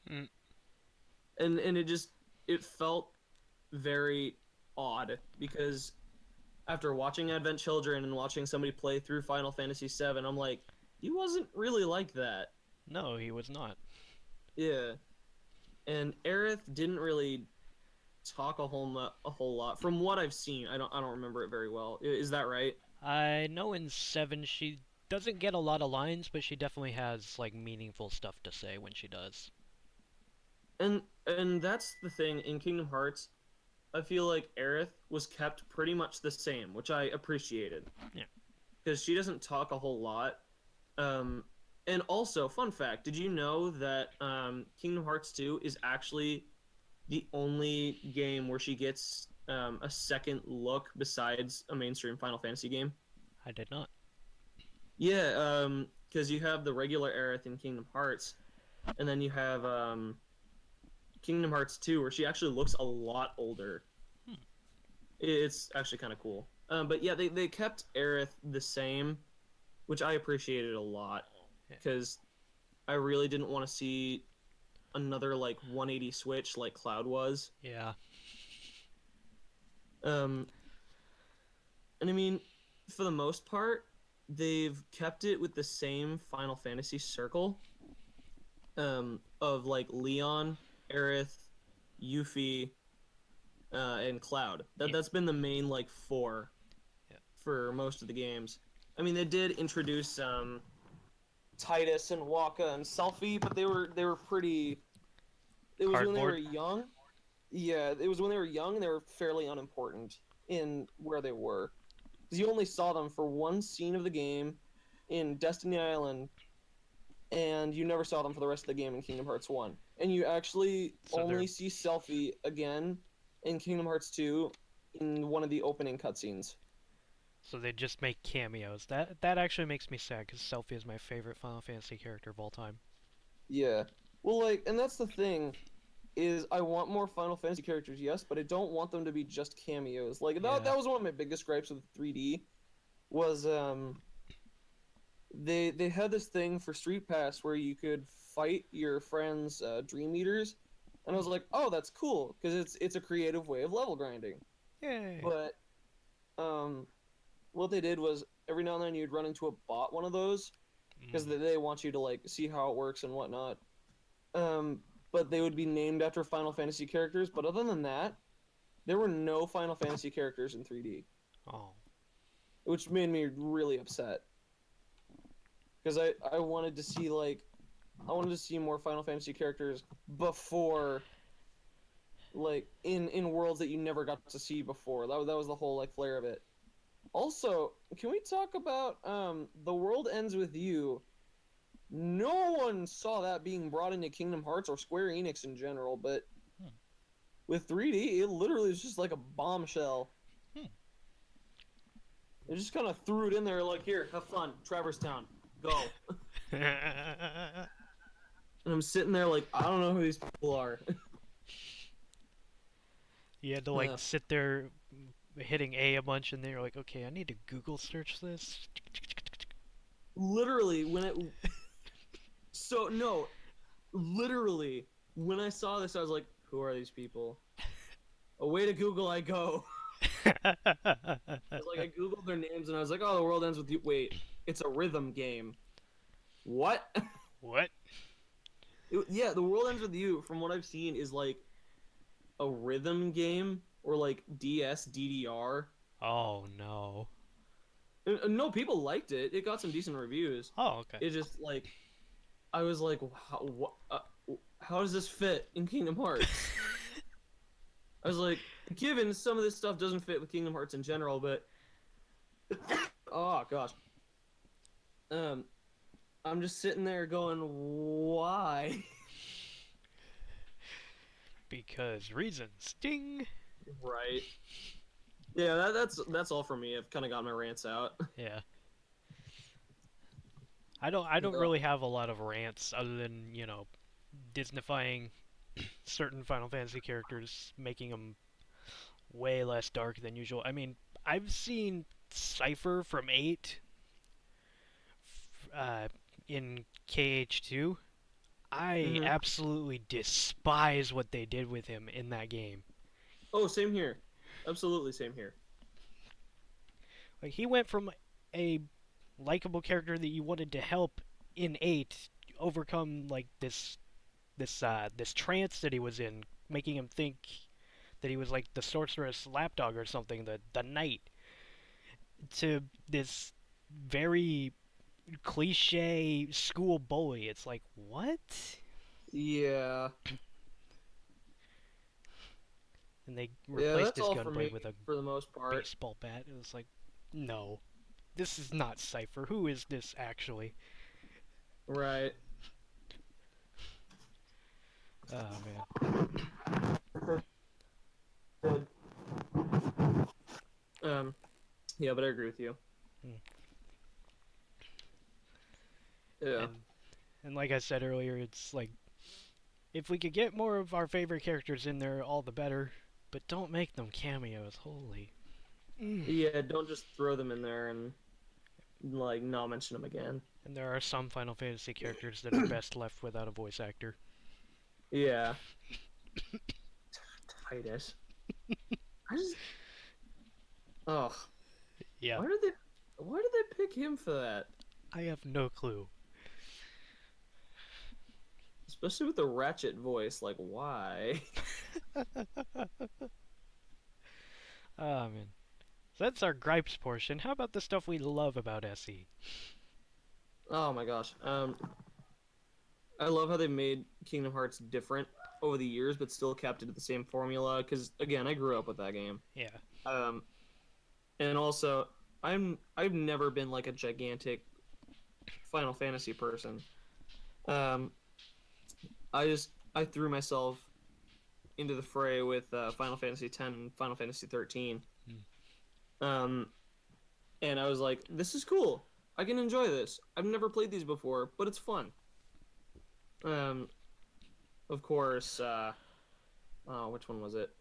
And it felt very odd, because after watching Advent Children and watching somebody play through Final Fantasy VII, I'm like, he wasn't really like that. No, he was not. Yeah. And Aerith didn't really talk a whole lot. From what I've seen, I don't remember it very well. Is that right? I know in 7 she doesn't get a lot of lines, but she definitely has like meaningful stuff to say when she does. And that's the thing in Kingdom Hearts. I feel like Aerith was kept pretty much the same, which I appreciated. Yeah. Because she doesn't talk a whole lot. And also, fun fact, did you know that Kingdom Hearts 2 is actually the only game where she gets a second look besides a mainstream Final Fantasy game? I did not. Yeah, because you have the regular Aerith in Kingdom Hearts, and then you have Kingdom Hearts 2, where she actually looks a lot older. It's actually kind of cool. But yeah, they kept Aerith the same, which I appreciated a lot, because I really didn't want to see another like 180 switch like Cloud was. Yeah. And I mean, for the most part, they've kept it with the same Final Fantasy circle of like Leon, Aerith, Yuffie, and Cloud. That's been the main like 4 for most of the games. I mean, they did introduce Tidus and Waka and Selphie, but they were pretty. It was when they were young. Yeah, it was when they were young and they were fairly unimportant in where they were. Because you only saw them for one scene of the game in Destiny Island, and you never saw them for the rest of the game in Kingdom Hearts 1. And you actually only see Selphie again in Kingdom Hearts 2 in one of the opening cutscenes. So they just make cameos. That actually makes me sad, because Selphie is my favorite Final Fantasy character of all time. Yeah. Well, like, and that's the thing, is I want more Final Fantasy characters, yes, but I don't want them to be just cameos. Like, that was one of my biggest gripes with 3D, was, they had this thing for Street Pass where you could fight your friends' Dream Eaters, and I was like, oh, that's cool, because it's a creative way of level grinding. Yay! But, what they did was, every now and then you'd run into a bot one of those, because they want you to, like, see how it works and whatnot. But they would be named after Final Fantasy characters, but other than that, there were no Final Fantasy characters in 3D. Oh. Which made me really upset. because I wanted to see more Final Fantasy characters before, like in worlds that you never got to see before. That was the whole like flair of it. Also, can we talk about The World Ends With You? No one saw that being brought into Kingdom Hearts or Square Enix in general, but with 3D, it literally is just like a bombshell. They just kind of threw it in there, like, here, have fun, Traverse Town, go. And I'm sitting there like, I don't know who these people are. You had to like sit there hitting A a bunch, and then you're like, okay, I need to Google search this. Literally, literally, when I saw this, I was like, who are these people? Away to Google I go. I was like, I Googled their names, and I was like, oh, The World Ends With You. Wait, it's a rhythm game. What? What? Yeah, The World Ends With You, from what I've seen, is like a rhythm game, or like DS, DDR. Oh, no. No, people liked it. It got some decent reviews. Oh, okay. It just, like, I was like, how does this fit in Kingdom Hearts? I was like, given some of this stuff doesn't fit with Kingdom Hearts in general, but oh gosh, I'm just sitting there going, why? Because reasons. Ding. Right. Yeah, that's all for me. I've kind of got my rants out. Yeah. I don't really have a lot of rants other than, you know, Disneyfying certain Final Fantasy characters, making them way less dark than usual. I mean, I've seen Cypher from 8 in KH2. I absolutely despise what they did with him in that game. Oh, same here. Absolutely same here. Like, he went from a likable character that you wanted to help in 8 overcome, like, this trance that he was in, making him think that he was like the sorceress lapdog or something, the knight, to this very cliche school bully. It's like, what? Yeah. And they replaced his gunblade with a for the most part. baseball bat. It was like, no, this is not Cypher. Who is this actually? Right. Oh man. Yeah, but I agree with you. Yeah. And like I said earlier, it's like, if we could get more of our favorite characters in there, all the better. But don't make them cameos. Holy. Yeah, don't just throw them in there and like not mention them again. And there are some Final Fantasy characters that are best left without a voice actor. Yeah. Titus. I just. Oh. Yeah. Why did they pick him for that? I have no clue. Especially with the Ratchet voice, like why? Oh man. So that's our gripes portion. How about the stuff we love about SE? Oh my gosh. I love how they made Kingdom Hearts different over the years, but still kept it at the same formula. Because again, I grew up with that game. Yeah. And also, I've never been like a gigantic Final Fantasy person. I threw myself into the fray with Final Fantasy X and Final Fantasy 13. And I was like, this is cool. I can enjoy this. I've never played these before, but it's fun. Of course, which one was it?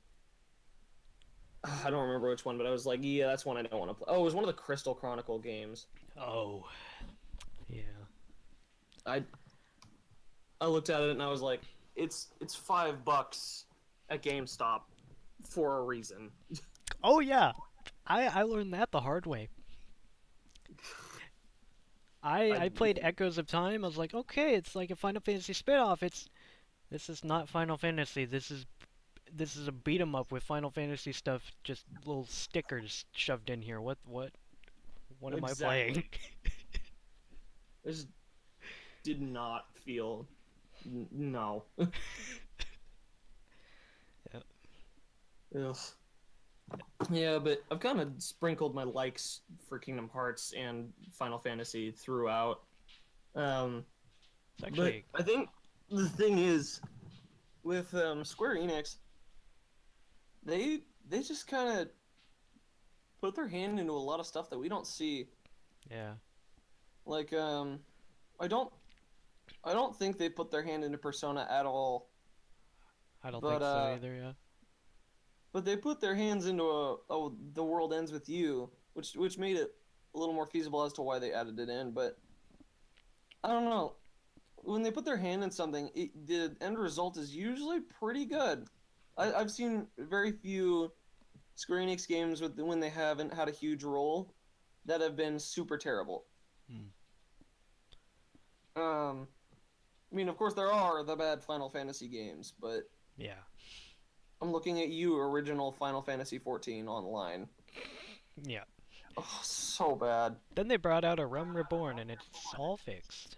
I don't remember which one, but I was like, yeah, that's one I don't want to play. Oh, it was one of the Crystal Chronicle games. Oh. Yeah. I looked at it and I was like, it's $5 at GameStop for a reason. Oh yeah. I learned that the hard way. I played Echoes of Time. I was like, okay, it's like a Final Fantasy spin-off. This is not Final Fantasy. This is a beat 'em up with Final Fantasy stuff, just little stickers shoved in here. What am I playing? I just did not feel no. Yep. Ugh. Yeah, but I've kind of sprinkled my likes for Kingdom Hearts and Final Fantasy throughout. Um, It's but actually I think the thing is with Square Enix, they just kind of put their hand into a lot of stuff that we don't see. yeah. Like I don't I don't think they put their hand into Persona at all. I don't But think so either. Yeah. but they put their hands into The World Ends with You, which made it a little more feasible as to why they added it in. But I don't know. When they put their hand in something, the end result is usually pretty good. I've seen very few Square Enix games when they haven't had a huge role that have been super terrible. Hmm. I mean, of course, there are the bad Final Fantasy games, but Yeah. I'm looking at you, original Final Fantasy 14 online. Yeah. Oh, so bad. Then they brought out a Realm Reborn, and it's all fixed.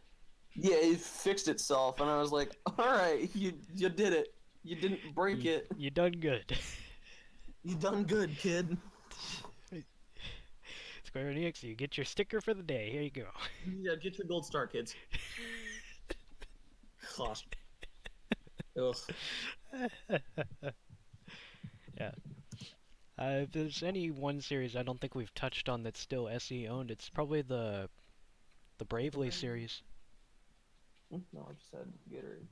Yeah, it fixed itself, and I was like, all right, you did it. You didn't break it. You done good. You done good, kid. Square Enix, you get your sticker for the day. Here you go. Yeah, get your gold star, kids. Gosh. Ugh. Yeah. If there's any one series I don't think we've touched on that's still SE owned, it's probably the Bravely series. No, I just said Gatorade.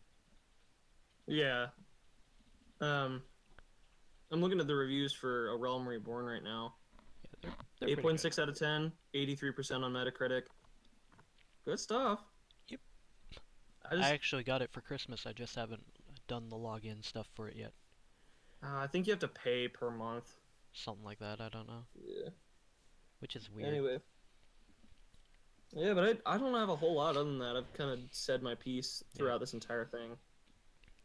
Yeah. I'm looking at the reviews for A Realm Reborn right now. Yeah, they're pretty 8.6 out of 10, 83% on Metacritic. Good stuff. Yep. I I actually got it for Christmas. I just haven't done the login stuff for it yet. I think you have to pay per month. Something like that. I don't know. Yeah. Which is weird. Anyway. Yeah, but I don't have a whole lot other than that. I've kind of said my piece throughout this entire thing.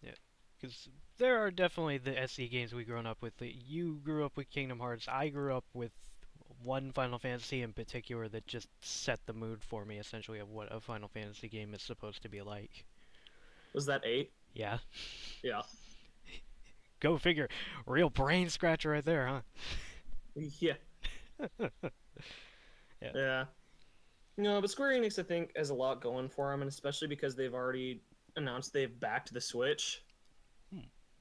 Yeah. Because there are definitely the SE games we grown up with. You grew up with Kingdom Hearts. I grew up with one Final Fantasy in particular that just set the mood for me, essentially, of what a Final Fantasy game is supposed to be like. Was that 8? Yeah. Yeah. Go figure. Real brain scratcher right there, huh? Yeah. Yeah. Yeah. No, but Square Enix, I think, has a lot going for them, and especially because they've already announced they've backed the Switch.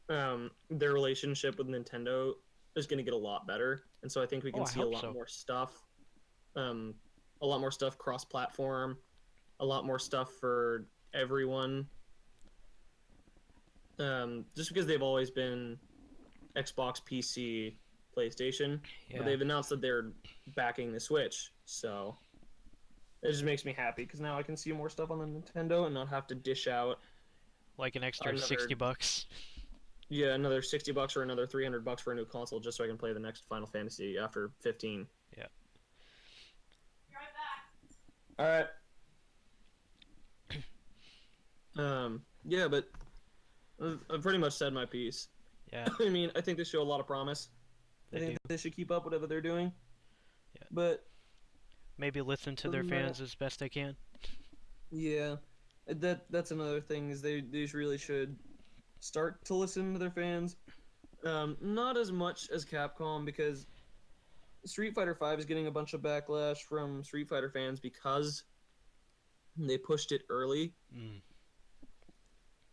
Their relationship with Nintendo is going to get a lot better, and so I think we can see a lot more stuff. A lot more stuff cross-platform, a lot more stuff for everyone. Just because they've always been Xbox, PC, PlayStation, but they've announced that they're backing the Switch, so it just makes me happy because now I can see more stuff on the Nintendo and not have to dish out like an extra $60. Yeah, another $60 or another $300 for a new console just so I can play the next Final Fantasy after 15. Yeah. Be right back. All right. Yeah, but I've pretty much said my piece. Yeah. I mean, I think they show a lot of promise. I think they should keep up whatever they're doing. Yeah. But maybe listen to their fans as best they can. Yeah. That's another thing is they really should start to listen to their fans. Not as much as Capcom because Street Fighter V is getting a bunch of backlash from Street Fighter fans because they pushed it early.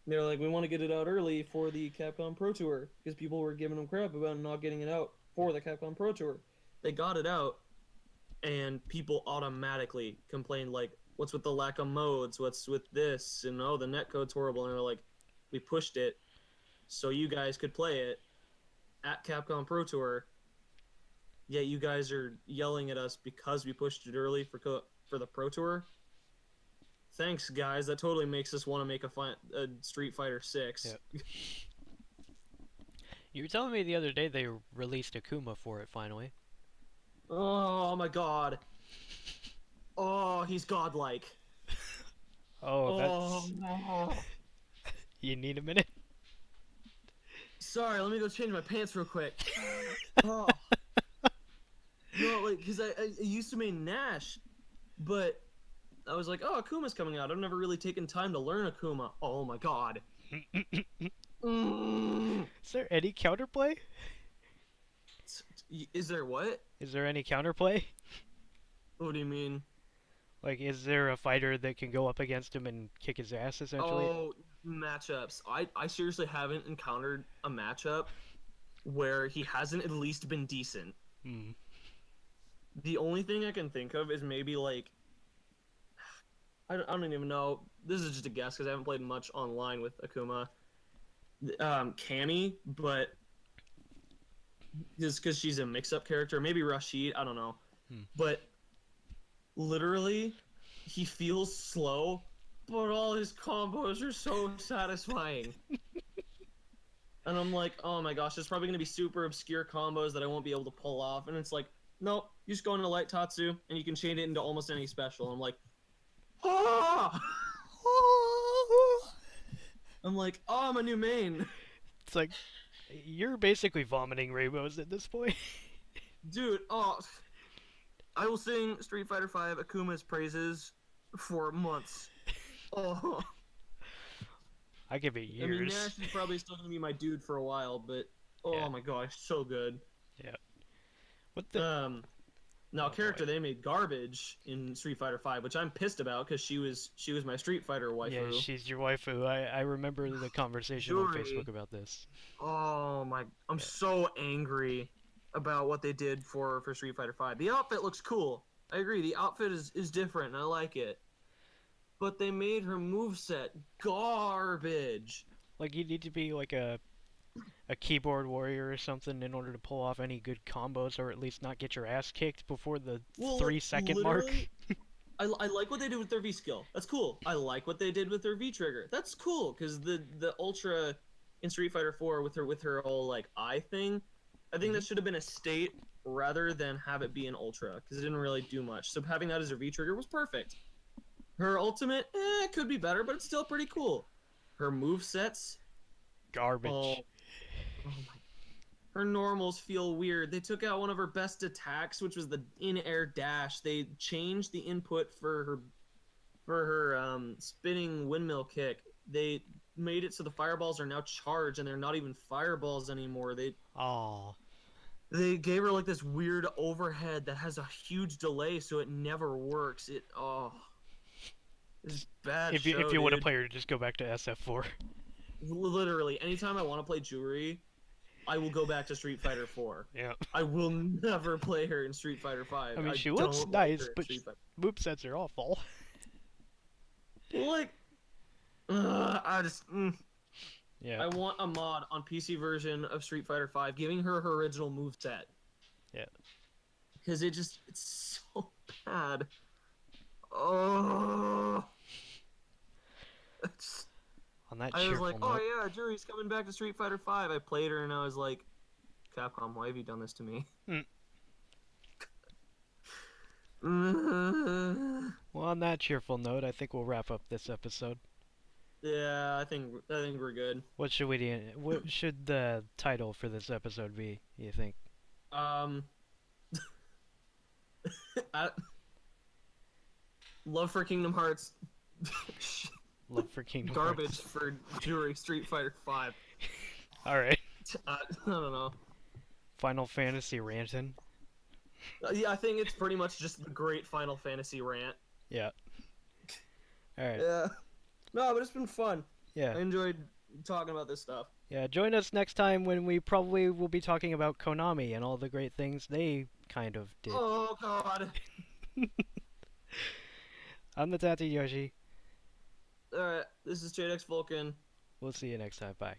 They're like, we want to get it out early for the Capcom Pro Tour because people were giving them crap about not getting it out for the Capcom Pro Tour. They got it out, and people automatically complained like, what's with the lack of modes? What's with this? And oh, the netcode's horrible. And they're like, we pushed it so you guys could play it at Capcom Pro Tour. Yet you guys are yelling at us because we pushed it early for the Pro Tour. Thanks, guys. That totally makes us want to make a Street Fighter 6. Yep. You were telling me the other day they released Akuma for it finally. Oh my god. Oh, he's godlike. That's... no. You need a minute? Sorry, let me go change my pants real quick. Oh. No, like, because I used to main Nash, but I was like, oh, Akuma's coming out. I've never really taken time to learn Akuma. Oh my god. Is there any counterplay? Is there what? Is there any counterplay? What do you mean? Like, is there a fighter that can go up against him and kick his ass, essentially? Oh, matchups. I seriously haven't encountered a matchup where he hasn't at least been decent. Hmm. The only thing I can think of is maybe like I don't even know. This is just a guess because I haven't played much online with Akuma. Cammy, but just because she's a mix-up character, maybe Rashid. I don't know, but literally, he feels slow, but all his combos are so satisfying. And I'm like, oh my gosh, there's probably gonna be super obscure combos that I won't be able to pull off. And it's like, nope, you just go into light Tatsu and you can chain it into almost any special. I'm like, ah! I'm like, oh, I'm a new main. It's like, you're basically vomiting rainbows at this point. Dude, oh, I will sing Street Fighter V Akuma's praises for months. Oh. I give it years. I mean, Nash is probably still gonna be my dude for a while, but oh my gosh, so good. Yeah. What the? Now, character they made garbage in Street Fighter V, which I'm pissed about because she was my Street Fighter waifu. Yeah, she's your waifu. I remember the conversation on Facebook about this. Oh my! I'm so angry about what they did for Street Fighter V. The outfit looks cool. I agree. The outfit is different, and I like it. But they made her moveset garbage. Like, you need to be like a keyboard warrior or something in order to pull off any good combos, or at least not get your ass kicked before the 3-second mark. I like what they did with their V skill. That's cool. I like what they did with their V trigger. That's cool because the Ultra in Street Fighter 4 with her whole like eye thing, I think that should have been a state rather than have it be an Ultra because it didn't really do much. So having that as her V trigger was perfect. Her ultimate, could be better, but it's still pretty cool. Her movesets, garbage. Oh my. Her normals feel weird. They took out one of her best attacks, which was the in-air dash. They changed the input for her spinning windmill kick. They made it so the fireballs are now charged, and they're not even fireballs anymore. They gave her like this weird overhead that has a huge delay, so it never works. It's bad. If you want to play her, just go back to SF4. Literally, anytime I want to play Jewelry, I will go back to Street Fighter 4. Yeah. I will never play her in Street Fighter 5. I mean, she looks nice, but movesets are awful. Like, I just... Yeah. I want a mod on PC version of Street Fighter 5 giving her original moveset. Yeah. Because it's so bad. Oh... On that I was like, note, oh yeah, Jury's coming back to Street Fighter 5. I played her and I was like, Capcom, why have you done this to me? Well, on that cheerful note, I think we'll wrap up this episode. Yeah, I think we're good. What should we do? What should the title for this episode be? You think? Love for Kingdom Hearts. Love for Kingdom Garbage Hearts. for Jury Street Fighter 5. Alright. I don't know. Final Fantasy ranting. Yeah, I think it's pretty much just the great Final Fantasy rant. Yeah. Alright. Yeah. No, but it's been fun. Yeah. I enjoyed talking about this stuff. Yeah, join us next time when we probably will be talking about Konami and all the great things they kind of did. Oh, God. I'm the Tati Yoshi. Alright, this is ChaidexVulcan. We'll see you next time. Bye.